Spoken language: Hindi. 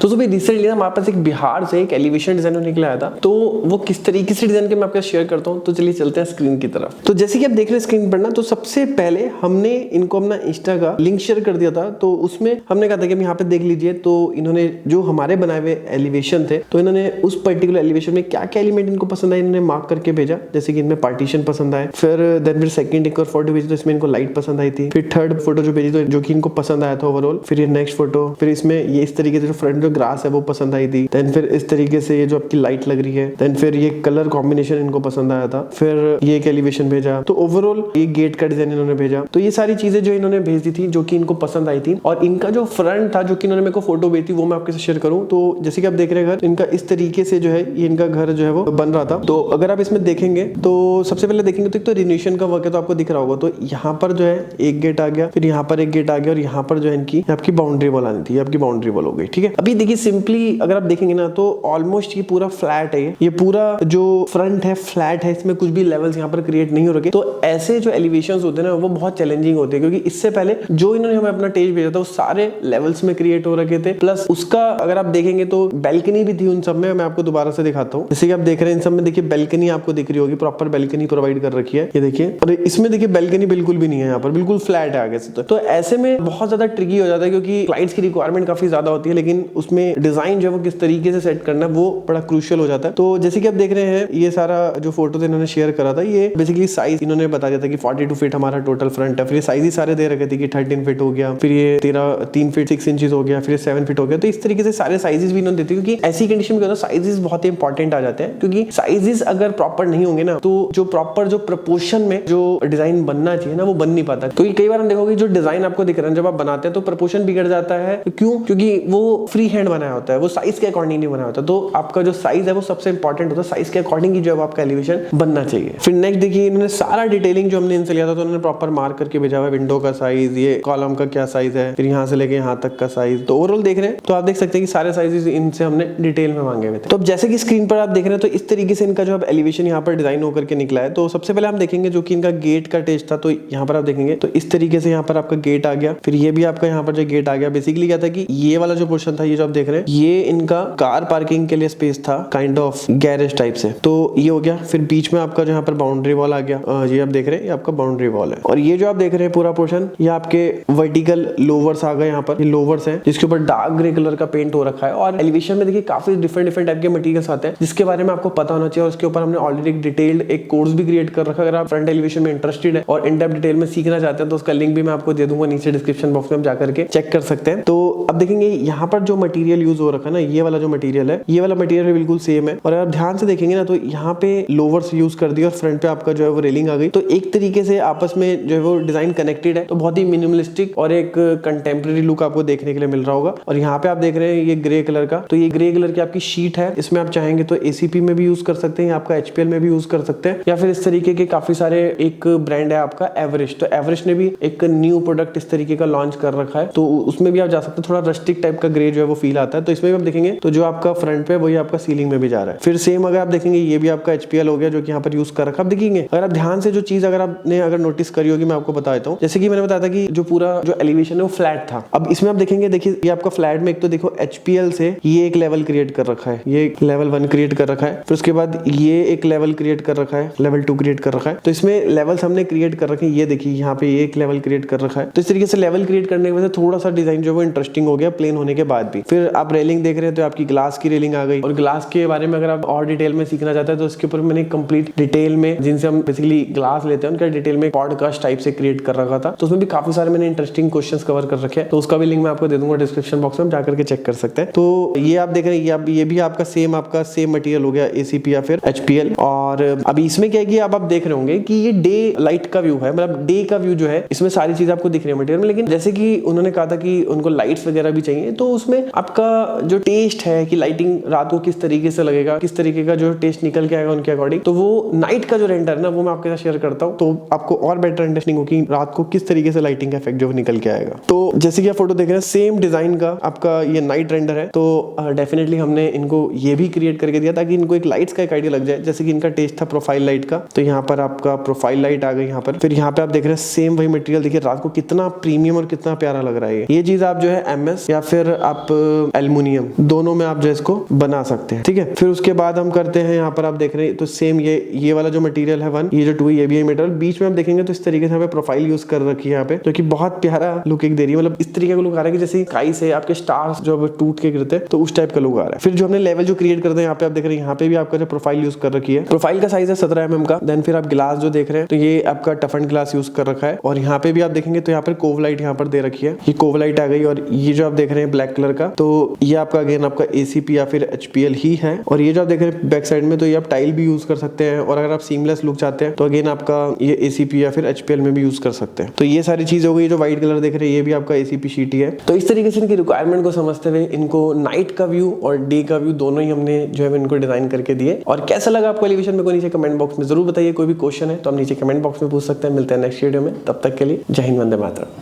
तो भाई रिसेंटली हमारे पास एक बिहार से एक एलिवेशन डिजाइनर निकला आया था, तो वो किस तरीके से डिजाइन के मैं आपके शेयर करता हूँ। तो चलिए चलते हैं स्क्रीन की तरफ। तो जैसे कि आप देख रहे हैं स्क्रीन पर ना, तो सबसे पहले हमने इनको अपना इंस्टा का लिंक शेयर कर दिया था। तो उसमें हमने कहा था कि यहाँ पे देख लीजिए, तो इन्होंने जो हमारे बनाए हुए एलिवेशन थे, तो इन्होंने उस पर्टिकुलर एलिवेशन में क्या क्या एलिमेंट इनको पसंद आए इन्होंने मार्क करके भेजा। जैसे कि इनमें पार्टीशन पसंद आए, फिर सेकंड एक और फोटो भेजी तो इसमें इनको लाइट पसंद आई थी, फिर थर्ड फोटो जो भेजी तो जो कि इनको पसंद आया था ओवरऑल, फिर ये नेक्स्ट फोटो, फिर इसमें ये इस तरीके से जो फ्रंट जो ग्रास है वो पसंद आई थी, देन फिर इस तरीके से ये जो आपकी लाइट लग रही है, देन फिर ये कलर कॉम्बिनेशन इनको पसंद आया था, फिर ये एक एलिवेशन भेजा, तो ओवरऑल ये गेट का डिजाइन इन्होंने भेजा। तो ये सारी चीजें जो इन्होंने भेज दी थी जो कि इनको पसंद आई थी, और इनका जो फ्रंट था जो कि इन्होंने मेरे को फोटो भेजी वो मैं आपके साथ शेयर करूं। तो जैसे कि आप देख रहे हैं घर इनका इस तरीके से जो है ये इनका घर जो है वो बन रहा था। तो अगर आप इसमें देखेंगे तो सबसे पहले देखेंगे तो एक तो रिनोवेशन का वर्क है, तो आपको दिख रहा होगा। तो यहाँ पर जो है एक गेट आ गया, फिर यहाँ पर एक गेट आ गया, और यहाँ पर जो है इनकी आपकी बाउंड्री वॉल आनी थी, आपकी बाउंड्री वॉल हो गई। ठीक है, अभी देखिए सिंपली अगर आप देखेंगे ना तो ऑलमोस्ट ये पूरा फ्लैट है, ये पूरा जो फ्रंट है फ्लैट है, इसमें कुछ भी लेवल्स यहाँ पर क्रिएट नहीं हो रखे। तो ऐसे जो एलिवेशंस होते हैं ना वो बहुत चैलेंजिंग होते हैं, क्योंकि इससे पहले जो इन्होंने हमें अपना टेज भेजा था वो सारे लेवल्स में क्रिएट हो रखे थे। प्लस उसका अगर आप देखेंगे तो बैल्कनी भी थी उन सब में, मैं आपको दोबारा से दिखाता हूँ। जैसे कि आप देख रहे हैं इन सब में देखिए बैल्कनी आपको दिख रही होगी, प्रॉपर बैल्कनी प्रोवाइड कर रखी है, ये देखिए। और इसमें देखिए बैल्कनी बिल्कुल भी नहीं है, यहाँ पर बिल्कुल फ्लैट है आगे से। तो ऐसे में बहुत ज्यादा ट्रिकी हो जाता है, क्योंकि क्लाइंट्स की रिक्वायरमेंट काफी ज्यादा होती है, लेकिन उसमें डिजाइन जो है वो किस तरीके से सेट करना वो बड़ा क्रूशियल हो जाता है। तो जैसे कि आप देख रहे हैं ये सारा जो फोटो इन्होंने शेयर करा था, ये बेसिकली साइज इन्होंने बता दिया था कि 42 फीट हमारा टोटल फ्रंट है। फिर साइज ही सारे दे रखे थे कि 13 फीट हो गया, फिर ये 3 फीट 6 इंचेस हो गया, फिर 7 फीट हो गया। तो इस तरीके से सारे साइजेस भी इन्होंने देते, क्योंकि ऐसी कंडीशन में साइजेस बहुत ही इंपॉर्टेंट आ जाते हैं, क्योंकि साइजेस अगर प्रॉपर नहीं होंगे ना तो जो प्रॉपर जो प्रपोर्शन में जो डिजाइन बनना चाहिए ना वो बन नहीं पाता। क्योंकि कई बार हम देखोगे जो डिजाइन आपको दिख रहा है जब आप बनाते हैं तो प्रपोर्शन बिगड़ जाता है। क्यों? क्योंकि वो फ्री हैंड बनाया होता है, वो साइज के अकॉर्डिंग नहीं बनाया होता। तो आपका जो साइज है वो सबसे इंपॉर्टेंट होता है, साइज के अकॉर्डिंग ही जो है आपका एलिवेशन बनना चाहिए। फिर नेक्स्ट देखिए इन्होंने सारा डिटेलिंग जो हमने इनसे लिया था तो उन्होंने प्रॉपर मार्क करके भेजा हुआ है, विंडो का साइज, ये कॉलम का क्या साइज है, फिर यहाँ से लेके यहाँ तक का साइज। तो ओवरऑल देख रहे हैं तो आप देख सकते हैं कि सारे साइजेस इनसे हमने डिटेल में मांगे हुए थे। तो अब जैसे कि स्क्रीन पर आप देख रहे हैं तो इस तरीके से इनका जो अब एलिवेशन यहाँ पर डिजाइन होकर के निकला है। तो सबसे पहले हम देखेंगे जो कि इनका गेट का टेस्ट था, तो यहाँ पर आप देखेंगे तो इस तरीके से यहाँ पर आपका गेट आ गया, फिर ये भी आपका यहाँ पर जो गेट आ गया। बेसिकली क्या था कि ये वाला जो पोर्शन था, ये जो आप देख रहे हैं, ये इनका कार पार्किंग के लिए स्पेस था, काइंड ऑफ गैरेज टाइप से। तो ये हो गया। फिर बीच में आपका जो यहाँ पर बाउंड्री वॉल आ गया, ये आप देख रहे हैं ये आपका बाउंड्री वॉल है। और ये जो आप देख रहे हैं पूरा पोर्शन, ये आपके वर्टिकल लोवर्स आ गए, यहाँ पर ये लोवर्स हैं जिसके ऊपर डार्क ग्रे कलर का पेंट हो रखा है। और एलिवेशन में देखिए काफी डिफरेंट टाइप के मटेरियल्स आते हैं जिसके बारे में आपको पता होना चाहिए, और उसके ऊपर हमने ऑलरेडी एक डिटेल्ड एक कोर्स भी क्रिएट कर रखा है। अगर आप फ्रंट एलिवेशन में इंटरेस्टेड है और इन डेप्थ डिटेल में सीखना चाहते हैं तो उसका लिंक भी मैं आपको दे दूंगा नीचे डिस्क्रिप्शन बॉक्स में, आप जाकर के चेक कर सकते हैं। तो अब देखेंगे यहाँ पर जो मटेरियल यूज हो रखा है ना, ये वाला जो मटेरियल है, ये वाला मटेरियल बिल्कुल सेम है। और अगर आप ध्यान से देखेंगे ना तो यहाँ पे लोवर्स यूज कर दिया और फ्रंट पे आपका जो है वो रेलिंग आ गई। तो एक तरीके से आपस में जो है वो डिजाइन कनेक्टेड है, तो बहुत ही मिनिमलिस्टिक और एक कंटेम्प्रेरी लुक आपको देखने के लिए मिल रहा होगा। और यहाँ पे आप देख रहे हैं ये ग्रे कलर का, तो ये ग्रे कलर की आपकी शीट है, इसमें आप चाहेंगे तो एसीपी में भी यूज कर सकते हैं, आपका एचपीएल में भी यूज कर सकते हैं, या फिर इस तरीके के काफी सारे एक ब्रांड है आपका एवरेस्ट, तो एवरेस्ट ने भी एक न्यू प्रोडक्ट इस तरीके का लॉन्च कर रखा है, तो उसमें भी आप जा सकते हैं। थोड़ा रस्टिक टाइप का ग्रे जो है वो फील आता है। तो इसमें भी आप देखेंगे तो जो आपका फ्रंट पे वही आपका सीलिंग में भी जा रहा है। फिर सेम अगर आप देखेंगे ये भी आपका एचपीएल हो गया जो कि यहाँ पर यूज कर रखा है। आप देखेंगे अगर आप ध्यान से जो चीज अगर नोटिस करी होगी मैं आपको बता देता हूँ। जैसे कि मैंने बताया था कि जो पूरा जो एलिवेशन है वो फ्लैट था। अब इसमें आप देखेंगे, देखिए ये आपका फ्लैट में एक तो देखो एचपीएल से ये एक लेवल क्रिएट कर रखा है, ये लेवल 1 क्रिएट कर रखा है, फिर उसके बाद ये एक लेवल क्रिएट कर रखा है, लेवल 2 क्रिएट कर रखा है। तो इसमें लेवल्स हमने क्रिएट कर रखे हैं, ये देखिए यहाँ पे एक लेवल क्रिएट कर रखा है। तो इस तरीके से लेवल क्रिएट करने की वजह से थोड़ा सा डिजाइन जो है वो इंटरेस्टिंग हो गया प्लेन होने के बाद भी। फिर आप रेलिंग देख रहे हैं तो आपकी ग्लास की रेलिंग आ गई, और ग्लास के बारे में अगर आप और डिटेल में सीखना चाहते हैं तो इसके ऊपर मैंने कंप्लीट डिटेल में, जिनसे हम बेसिकली ग्लास लेते हैं उनका डिटेल में पॉडकास्ट टाइप से क्रिएट कर रखा था। तो उसमें भी काफी सारे मैंने इंटरेस्टिंग क्वेश्चंस कवर कर रखे हैं, तो उसका भी लिंक मैं आपको दे दूंगा डिस्क्रिप्शन बॉक्स में, जाकर के चेक कर सकते हैं। तो ये आप देख रहे हैं ये भी आपका सेम मटेरियल हो गया, एसीपी या फिर एचपीएल। और अभी इसमें क्या है कि आप देख रहे होंगे कि ये डे लाइट का व्यू है, मतलब डे का व्यू जो है इसमें सारी चीज आपको दिख रही है मटेरियल में। लेकिन जैसे कि उन्होंने कहा था कि उनको लाइट्स वगैरह भी चाहिए, तो उसमें आपका जो टेस्ट है कि लाइटिंग रात को किस तरीके से लगेगा, किस तरीके का जो टेस्ट निकल के आएगा उनके अकॉर्डिंग, तो वो नाइट का जो रेंडर है ना वो मैं आपके साथ शेयर करता हूँ, तो आपको और बेटर अंडरस्टैंडिंग होगी रात को किस तरीके से लाइटिंग का इफेक्ट जो निकल के आएगा। तो जैसे कि आप फोटो देख रहे हैं सेम डिजाइन का आपका ये नाइट रेंडर है, तो डेफिनेटली हमने इनको ये भी क्रिएट करके दिया ताकि इनको एक लाइट्स का एक आइडिया लग जाए। जैसे कि इनका टेस्ट था प्रोफाइल लाइट का, तो यहाँ पर आपका प्रोफाइल लाइट आ गई यहाँ पर। फिर यहाँ पे आप देख रहे हैं सेम वही मटेरियल, देखिए रात को कितना प्रीमियम और कितना प्यारा लग रहा है। ये चीज आप जो है एमएस या फिर आप एल्युमिनियम, दोनों में आप जो इसको बना सकते हैं। ठीक है, फिर उसके बाद हम करते हैं, यहाँ पर आप देख रहे हैं तो सेम ये वाला जो मटेरियल है 1, ये जो 2 ये भी है मटेरियल। बीच में आप देखेंगे तो इस तरीके से यहाँ पे प्रोफाइल यूज कर रखी है यहाँ पे, जो कि बहुत प्यारा लुक एक दे रही है। मतलब इस तरीके का लुक आ रहा है कि जैसे स्काई से आपके स्टार्स जो टूट के गिरते हैं, तो उस टाइप का लुक आ रहा है। फिर जो हमने लेवल जो क्रिएट करते हैं यहाँ पे आप देख रहे हैं, यहाँ पे भी आपका जो प्रोफाइल यूज कर रखी है। प्रोफाइल का साइज है 17 mm का। देन फिर आप ग्लास जो देख रहे हैं तो ये आपका टफ एंड ग्लास यूज कर रखा है। और यहाँ पे भी आप देखेंगे तो यहाँ पर कोव लाइट यहाँ पर दे रखी है, ये कोव लाइट आ गई। और ये जो आप देख रहे हैं ब्लैक कलर का, तो ये आपका अगेन आपका ACP या फिर HPL ही है। और ये जो आप देख रहे हैं बैक साइड में, तो ये आप टाइल भी यूज कर सकते हैं। और अगर आप सीमलेस लुक चाहते हैं तो अगेन आपका ये ACP या फिर HPL में भी यूज कर सकते हैं। तो ये सारी चीज हो गई। जो व्हाइट कलर देख रहे हैं ये भी आपका ACP शीट ही है। तो इस तरीके से इनकी रिक्वायरमेंट को समझते हुए इनको नाइट का व्यू और डे का व्यू दोनों ही हमने जो है इनको डिजाइन करके दिए। और कैसा लगा आपको एलिवेशन में को नीचे कमेंट बॉक्स में जरूर बताइए। कोई भी क्वेश्चन है तो हम नीचे कमेंट बॉक्स में पूछ सकते हैं। मिलते हैं नेक्स्ट वीडियो में, तब तक के लिए जय हिंद, वंदे मातरम।